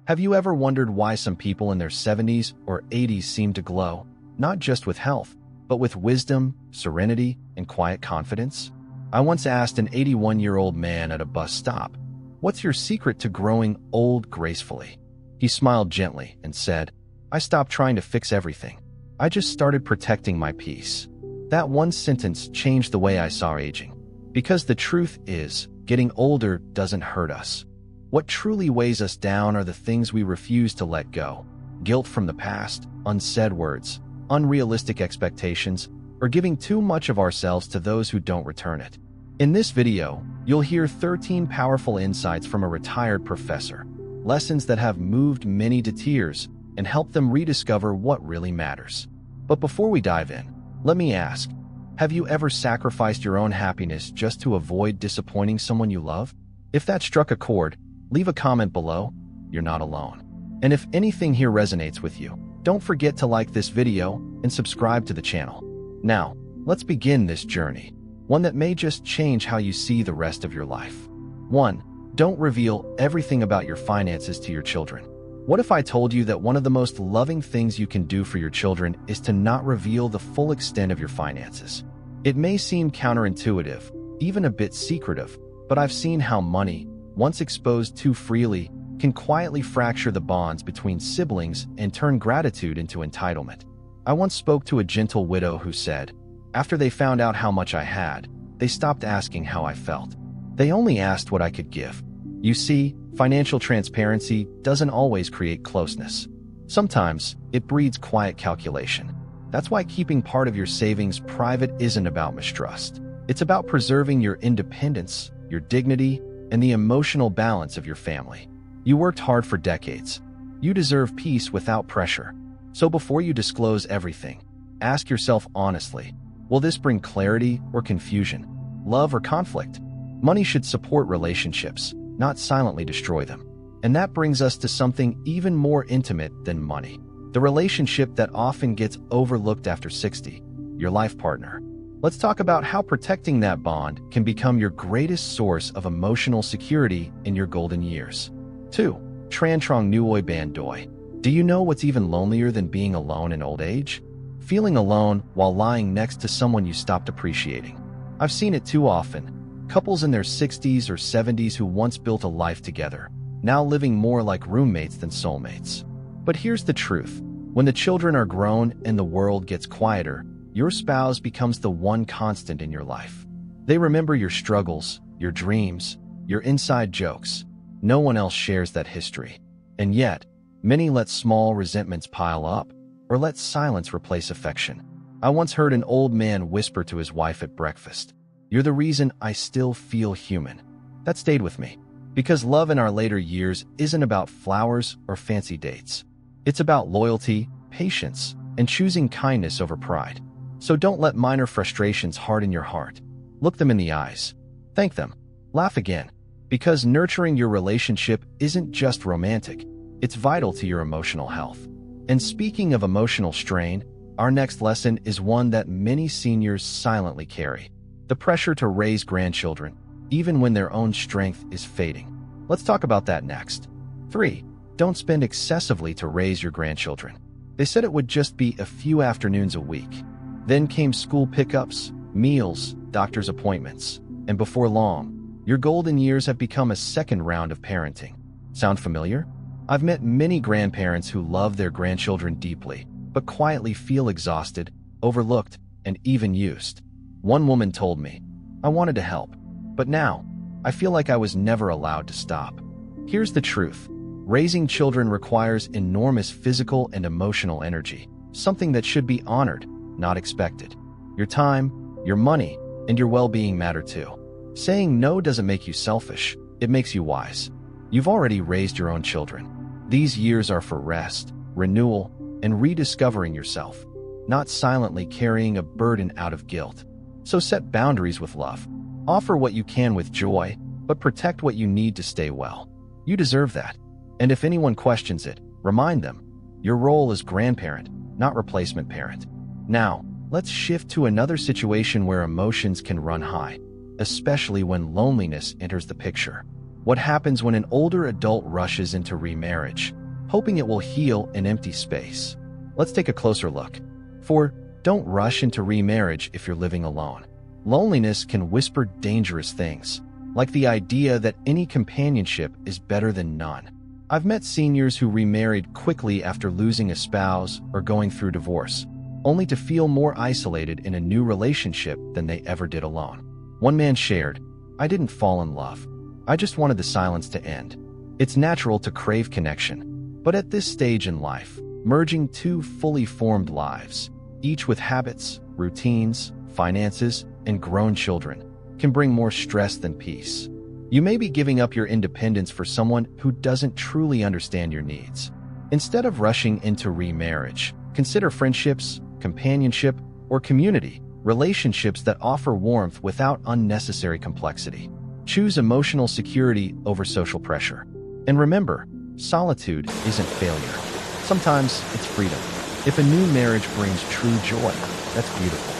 Have you ever wondered why some people in their 70s or 80s seem to glow, not just with health, but with wisdom, serenity, and quiet confidence? I once asked an 81-year-old man at a bus stop, "What's your secret to growing old gracefully?" He smiled gently and said, "I stopped trying to fix everything. I just started protecting my peace." That one sentence changed the way I saw aging. Because the truth is, getting older doesn't hurt us. What truly weighs us down are the things we refuse to let go. Guilt from the past, unsaid words, unrealistic expectations, or giving too much of ourselves to those who don't return it. In this video, you'll hear 13 powerful insights from a retired professor, lessons that have moved many to tears and helped them rediscover what really matters. But before we dive in, let me ask, have you ever sacrificed your own happiness just to avoid disappointing someone you love? If that struck a chord, leave a comment below. You're not alone. And if anything here resonates with you, don't forget to like this video and subscribe to the channel. Now, let's begin this journey, one that may just change how you see the rest of your life. 1. Don't reveal everything about your finances to your children. What if I told you that one of the most loving things you can do for your children is to not reveal the full extent of your finances? It may seem counterintuitive, even a bit secretive, but I've seen how money, once exposed too freely, can quietly fracture the bonds between siblings and turn gratitude into entitlement. I once spoke to a gentle widow who said, after they found out how much I had, they stopped asking how I felt. They only asked what I could give. You see, financial transparency doesn't always create closeness. Sometimes it breeds quiet calculation. That's why keeping part of your savings private isn't about mistrust. It's about preserving your independence, your dignity, and the emotional balance of your family. You worked hard for decades. You deserve peace without pressure. So before you disclose everything, ask yourself honestly, will this bring clarity or confusion, love or conflict? Money should support relationships, not silently destroy them. And that brings us to something even more intimate than money. The relationship that often gets overlooked after 60, your life partner. Let's talk about how protecting that bond can become your greatest source of emotional security in your golden years. 2. Tran trong nuoi ban doi. Do you know what's even lonelier than being alone in old age? Feeling alone while lying next to someone you stopped appreciating. I've seen it too often. Couples in their 60s or 70s who once built a life together, now living more like roommates than soulmates. But here's the truth. When the children are grown and the world gets quieter, your spouse becomes the one constant in your life. They remember your struggles, your dreams, your inside jokes. No one else shares that history. And yet, many let small resentments pile up, or let silence replace affection. I once heard an old man whisper to his wife at breakfast, "You're the reason I still feel human." That stayed with me, because love in our later years isn't about flowers or fancy dates. It's about loyalty, patience, and choosing kindness over pride. So don't let minor frustrations harden your heart. Look them in the eyes. Thank them. Laugh again. Because nurturing your relationship isn't just romantic, it's vital to your emotional health. And speaking of emotional strain, our next lesson is one that many seniors silently carry. The pressure to raise grandchildren, even when their own strength is fading. Let's talk about that next. 3. Don't spend excessively to raise your grandchildren. They said it would just be a few afternoons a week. Then came school pickups, meals, doctor's appointments, and before long, your golden years have become a second round of parenting. Sound familiar? I've met many grandparents who love their grandchildren deeply, but quietly feel exhausted, overlooked, and even used. One woman told me, "I wanted to help, but now I feel like I was never allowed to stop." Here's the truth. Raising children requires enormous physical and emotional energy, something that should be honored, not expected. Your time, your money, and your well-being matter too. Saying no doesn't make you selfish, it makes you wise. You've already raised your own children. These years are for rest, renewal, and rediscovering yourself, not silently carrying a burden out of guilt. So set boundaries with love. Offer what you can with joy, but protect what you need to stay well. You deserve that. And if anyone questions it, remind them, your role is grandparent, not replacement parent. Now, let's shift to another situation where emotions can run high, especially when loneliness enters the picture. What happens when an older adult rushes into remarriage, hoping it will heal an empty space? Let's take a closer look. 4. Don't rush into remarriage if you're living alone. Loneliness can whisper dangerous things, like the idea that any companionship is better than none. I've met seniors who remarried quickly after losing a spouse or going through divorce, only to feel more isolated in a new relationship than they ever did alone. One man shared, "I didn't fall in love. I just wanted the silence to end." It's natural to crave connection, but at this stage in life, merging two fully formed lives, each with habits, routines, finances, and grown children, can bring more stress than peace. You may be giving up your independence for someone who doesn't truly understand your needs. Instead of rushing into remarriage, consider friendships, companionship, or community, relationships that offer warmth without unnecessary complexity. Choose emotional security over social pressure. And remember, solitude isn't failure. Sometimes it's freedom. If a new marriage brings true joy, that's beautiful.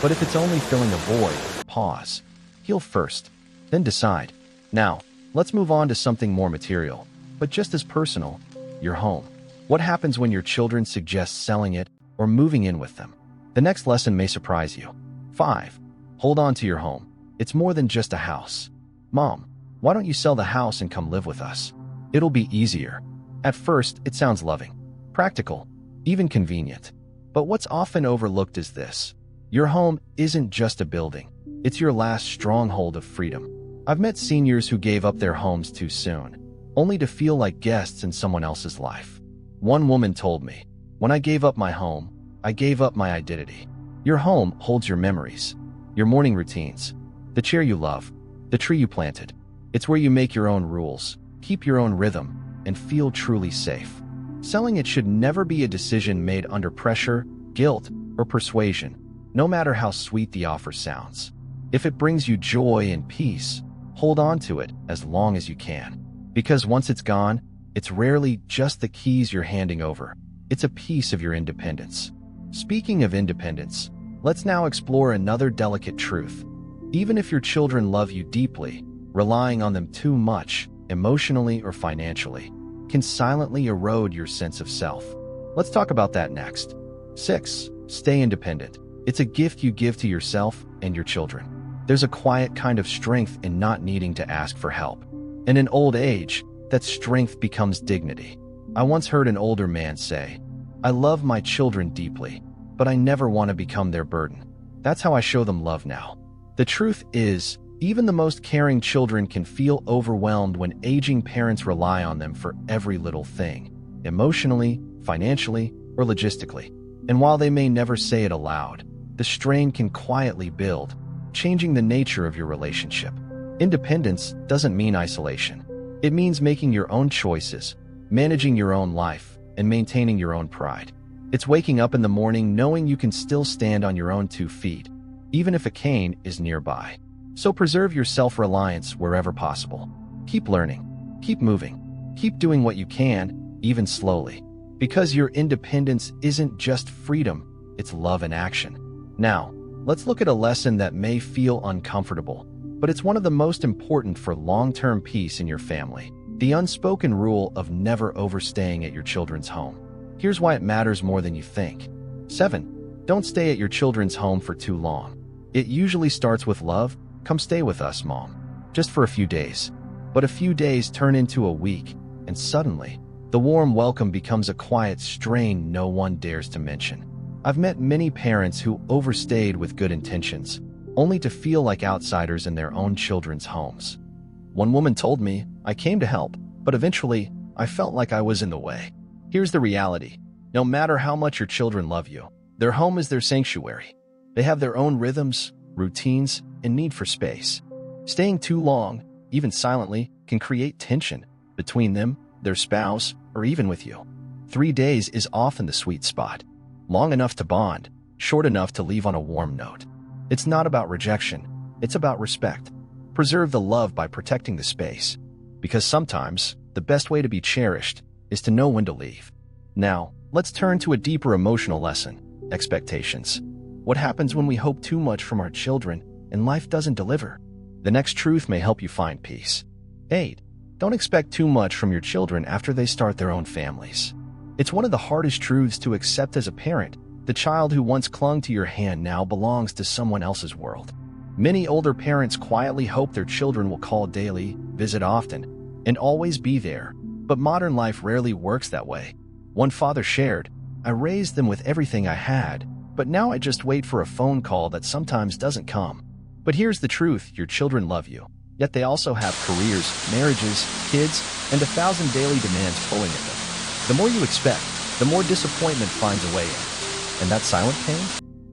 But if it's only filling a void, pause. Heal first, then decide. Now, let's move on to something more material, but just as personal, your home. What happens when your children suggest selling it or moving in with them? The next lesson may surprise you. 5. Hold on to your home. It's more than just a house. "Mom, why don't you sell the house and come live with us? It'll be easier." At first, it sounds loving, practical, even convenient. But what's often overlooked is this. Your home isn't just a building. It's your last stronghold of freedom. I've met seniors who gave up their homes too soon, only to feel like guests in someone else's life. One woman told me, "When I gave up my home, I gave up my identity." Your home holds your memories, your morning routines, the chair you love, the tree you planted. It's where you make your own rules, keep your own rhythm, and feel truly safe. Selling it should never be a decision made under pressure, guilt, or persuasion, no matter how sweet the offer sounds. If it brings you joy and peace, hold on to it as long as you can. Because once it's gone, it's rarely just the keys you're handing over. It's a piece of your independence. Speaking of independence, let's now explore another delicate truth. Even if your children love you deeply, relying on them too much, emotionally or financially, can silently erode your sense of self. Let's talk about that next. 6. Stay independent. It's a gift you give to yourself and your children. There's a quiet kind of strength in not needing to ask for help. And in old age, that strength becomes dignity. I once heard an older man say, "I love my children deeply, but I never want to become their burden. That's how I show them love now." The truth is, even the most caring children can feel overwhelmed when aging parents rely on them for every little thing, emotionally, financially, or logistically. And while they may never say it aloud, the strain can quietly build, changing the nature of your relationship. Independence doesn't mean isolation. It means making your own choices, managing your own life, and maintaining your own pride. It's waking up in the morning knowing you can still stand on your own 2 feet, even if a cane is nearby. So preserve your self-reliance wherever possible. Keep learning, keep moving, keep doing what you can, even slowly. Because your independence isn't just freedom, it's love in action. Now, let's look at a lesson that may feel uncomfortable, but it's one of the most important for long-term peace in your family. The unspoken rule of never overstaying at your children's home. Here's why it matters more than you think. 7. Don't stay at your children's home for too long. It usually starts with love. "Come stay with us, Mom," just for a few days. But a few days turn into a week, and suddenly, the warm welcome becomes a quiet strain no one dares to mention. I've met many parents who overstayed with good intentions, only to feel like outsiders in their own children's homes. One woman told me, "I came to help, but eventually, I felt like I was in the way." Here's the reality. No matter how much your children love you, their home is their sanctuary. They have their own rhythms, routines, and need for space. Staying too long, even silently, can create tension between them, their spouse, or even with you. 3 days is often the sweet spot. Long enough to bond, short enough to leave on a warm note. It's not about rejection, it's about respect. Preserve the love by protecting the space. Because sometimes, the best way to be cherished is to know when to leave. Now, let's turn to a deeper emotional lesson: expectations. What happens when we hope too much from our children and life doesn't deliver? The next truth may help you find peace. 8. Don't expect too much from your children after they start their own families. It's one of the hardest truths to accept as a parent. The child who once clung to your hand now belongs to someone else's world. Many older parents quietly hope their children will call daily, visit often, and always be there. But modern life rarely works that way. One father shared, "I raised them with everything I had, but now I just wait for a phone call that sometimes doesn't come." But here's the truth, your children love you. Yet they also have careers, marriages, kids, and 1,000 daily demands pulling at them. The more you expect, the more disappointment finds a way in. And that silent pain?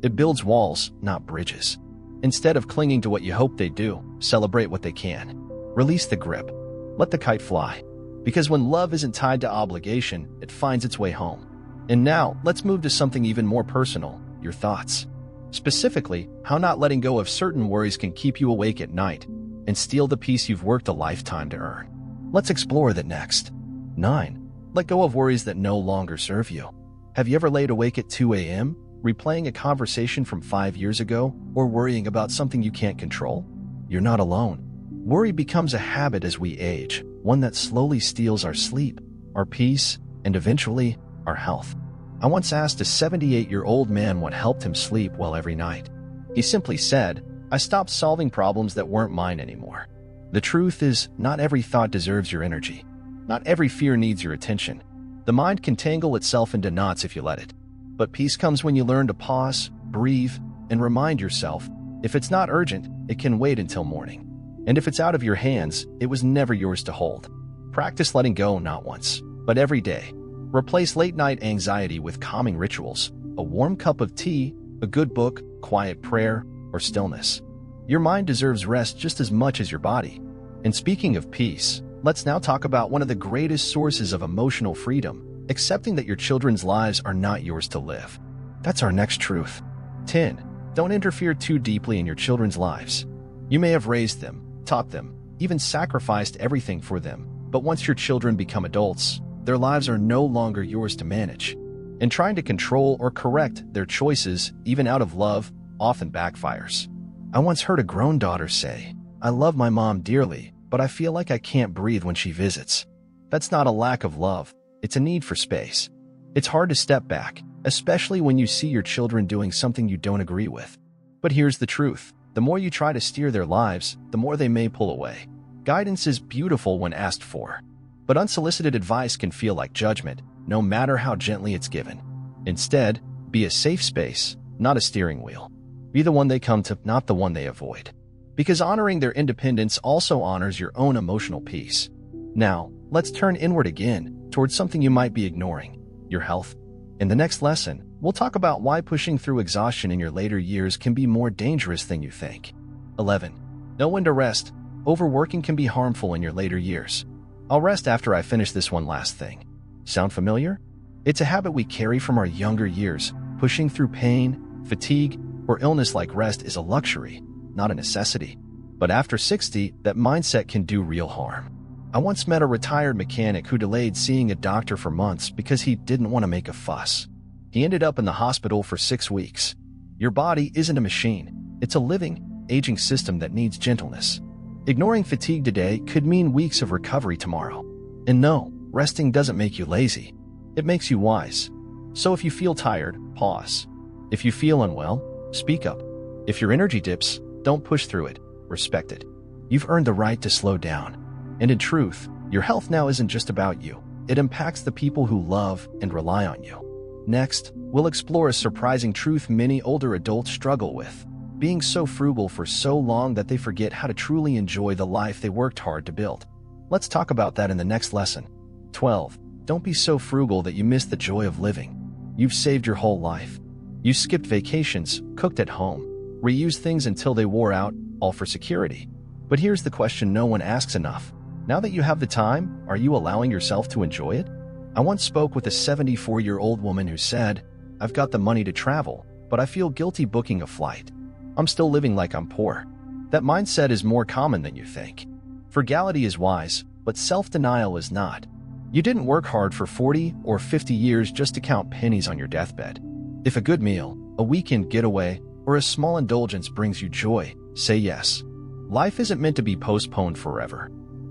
It builds walls, not bridges. Instead of clinging to what you hope they do, celebrate what they can. Release the grip. Let the kite fly. Because when love isn't tied to obligation, it finds its way home. And now, let's move to something even more personal, your thoughts. Specifically, how not letting go of certain worries can keep you awake at night and steal the peace you've worked a lifetime to earn. Let's explore that next. 9. Let go of worries that no longer serve you. Have you ever laid awake at 2 a.m., replaying a conversation from 5 years ago, or worrying about something you can't control? You're not alone. Worry becomes a habit as we age, one that slowly steals our sleep, our peace, and eventually, our health. I once asked a 78-year-old man what helped him sleep well every night. He simply said, "I stopped solving problems that weren't mine anymore." The truth is, not every thought deserves your energy. Not every fear needs your attention. The mind can tangle itself into knots if you let it. But peace comes when you learn to pause, breathe, and remind yourself, if it's not urgent, it can wait until morning. And if it's out of your hands, it was never yours to hold. Practice letting go not once, but every day. Replace late-night anxiety with calming rituals, a warm cup of tea, a good book, quiet prayer, or stillness. Your mind deserves rest just as much as your body. And speaking of peace, let's now talk about one of the greatest sources of emotional freedom, accepting that your children's lives are not yours to live. That's our next truth. 10. Don't interfere too deeply in your children's lives. You may have raised them, taught them, even sacrificed everything for them, but once your children become adults, their lives are no longer yours to manage. And trying to control or correct their choices, even out of love, often backfires. I once heard a grown daughter say, "I love my mom dearly, but I feel like I can't breathe when she visits." That's not a lack of love, it's a need for space. It's hard to step back, especially when you see your children doing something you don't agree with. But here's the truth. The more you try to steer their lives, the more they may pull away. Guidance is beautiful when asked for, but unsolicited advice can feel like judgment, no matter how gently it's given. Instead, be a safe space, not a steering wheel. Be the one they come to, not the one they avoid. Because honoring their independence also honors your own emotional peace. Now, let's turn inward again, towards something you might be ignoring, your health. In the next lesson, we'll talk about why pushing through exhaustion in your later years can be more dangerous than you think. 11. Know when to rest. Overworking can be harmful in your later years. I'll rest after I finish this one last thing. Sound familiar? It's a habit we carry from our younger years. Pushing through pain, fatigue, or illness like rest is a luxury, not a necessity. But after 60, that mindset can do real harm. I once met a retired mechanic who delayed seeing a doctor for months because he didn't want to make a fuss. He ended up in the hospital for 6 weeks. Your body isn't a machine. It's a living, aging system that needs gentleness. Ignoring fatigue today could mean weeks of recovery tomorrow. And no, resting doesn't make you lazy. It makes you wise. So if you feel tired, pause. If you feel unwell, speak up. If your energy dips, don't push through it. Respect it. You've earned the right to slow down. And in truth, your health now isn't just about you. It impacts the people who love and rely on you. Next, we'll explore a surprising truth many older adults struggle with. Being so frugal for so long that they forget how to truly enjoy the life they worked hard to build. Let's talk about that in the next lesson. 12. Don't be so frugal that you miss the joy of living. You've saved your whole life. You skipped vacations, cooked at home, reused things until they wore out, all for security. But here's the question no one asks enough. Now that you have the time, are you allowing yourself to enjoy it? I once spoke with a 74-year-old woman who said, "I've got the money to travel, but I feel guilty booking a flight. I'm still living like I'm poor." That mindset is more common than you think. Frugality is wise, but self-denial is not. You didn't work hard for 40 or 50 years just to count pennies on your deathbed. If a good meal, a weekend getaway, or a small indulgence brings you joy, say yes. Life isn't meant to be postponed forever.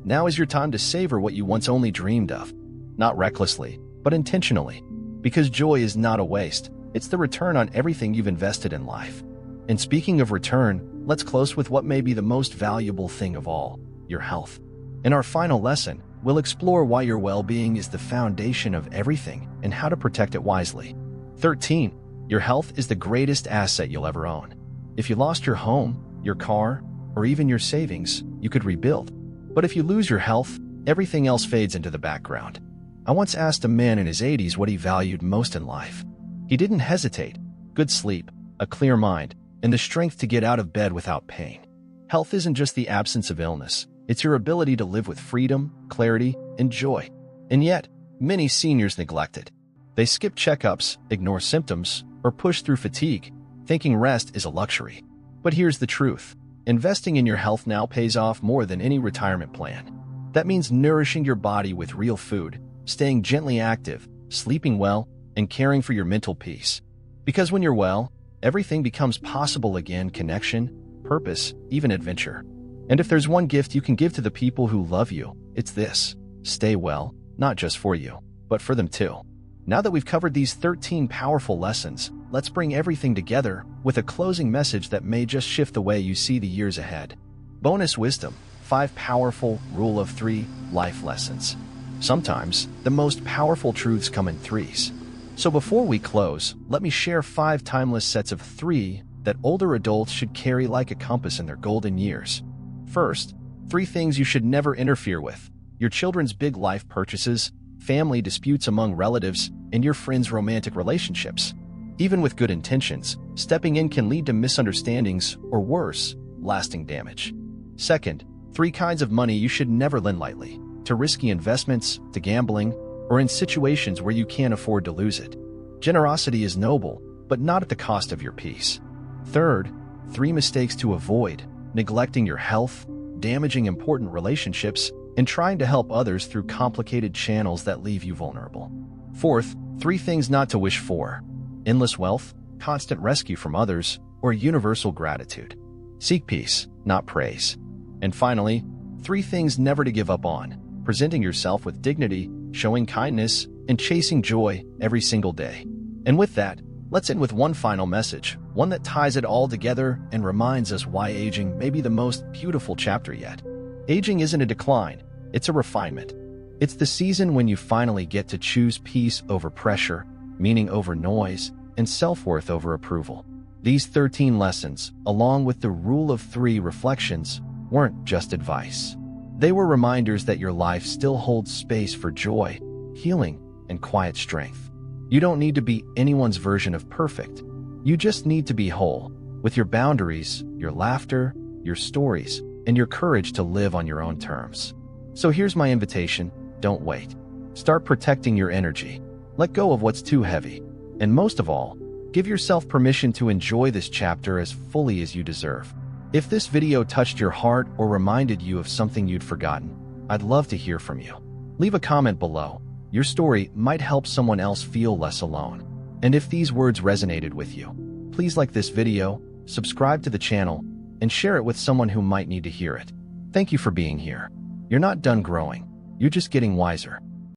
Now is your time to savor what you once only dreamed of. Not recklessly, but intentionally. Because joy is not a waste, it's the return on everything you've invested in life. And speaking of return, let's close with what may be the most valuable thing of all, your health. In our final lesson, we'll explore why your well-being is the foundation of everything and how to protect it wisely. 13. Your health is the greatest asset you'll ever own. If you lost your home, your car, or even your savings, you could rebuild. But if you lose your health, everything else fades into the background. I once asked a man in his 80s what he valued most in life. He didn't hesitate. Good sleep, a clear mind, and the strength to get out of bed without pain. Health isn't just the absence of illness. It's your ability to live with freedom, clarity, and joy. And yet, many seniors neglect it. They skip checkups, ignore symptoms, or push through fatigue, thinking rest is a luxury. But here's the truth. Investing in your health now pays off more than any retirement plan. That means nourishing your body with real food, staying gently active, sleeping well, and caring for your mental peace. Because when you're well, everything becomes possible again: connection, purpose, even adventure. And if there's one gift you can give to the people who love you, it's this: stay well, not just for you, but for them too. Now that we've covered these 13 powerful lessons, let's bring everything together with a closing message that may just shift the way you see the years ahead. Bonus wisdom: 5 powerful Rule of 3 life lessons. Sometimes, the most powerful truths come in threes. So before we close, let me share 5 timeless sets of 3 that older adults should carry like a compass in their golden years. First, 3 things you should never interfere with: your children's big life purchases, family disputes among relatives, and your friends' romantic relationships. Even with good intentions, stepping in can lead to misunderstandings or worse, lasting damage. Second, 3 kinds of money you should never lend lightly: to risky investments, to gambling, or in situations where you can't afford to lose it. Generosity is noble, but not at the cost of your peace. Third, 3 mistakes to avoid: neglecting your health, damaging important relationships, and trying to help others through complicated channels that leave you vulnerable. Fourth, 3 things not to wish for: endless wealth, constant rescue from others, or universal gratitude. Seek peace, not praise. And finally, 3 things never to give up on: presenting yourself with dignity, showing kindness, and chasing joy every single day. And with that, let's end with one final message, one that ties it all together and reminds us why aging may be the most beautiful chapter yet. Aging isn't a decline, it's a refinement. It's the season when you finally get to choose peace over pressure, meaning over noise, and self-worth over approval. These 13 lessons, along with the Rule of 3 reflections, weren't just advice. They were reminders that your life still holds space for joy, healing, and quiet strength. You don't need to be anyone's version of perfect. You just need to be whole, with your boundaries, your laughter, your stories, and your courage to live on your own terms. So here's my invitation: don't wait. Start protecting your energy. Let go of what's too heavy. And most of all, give yourself permission to enjoy this chapter as fully as you deserve. If this video touched your heart or reminded you of something you'd forgotten, I'd love to hear from you. Leave a comment below. Your story might help someone else feel less alone. And if these words resonated with you, please like this video, subscribe to the channel, and share it with someone who might need to hear it. Thank you for being here. You're not done growing. You're just getting wiser.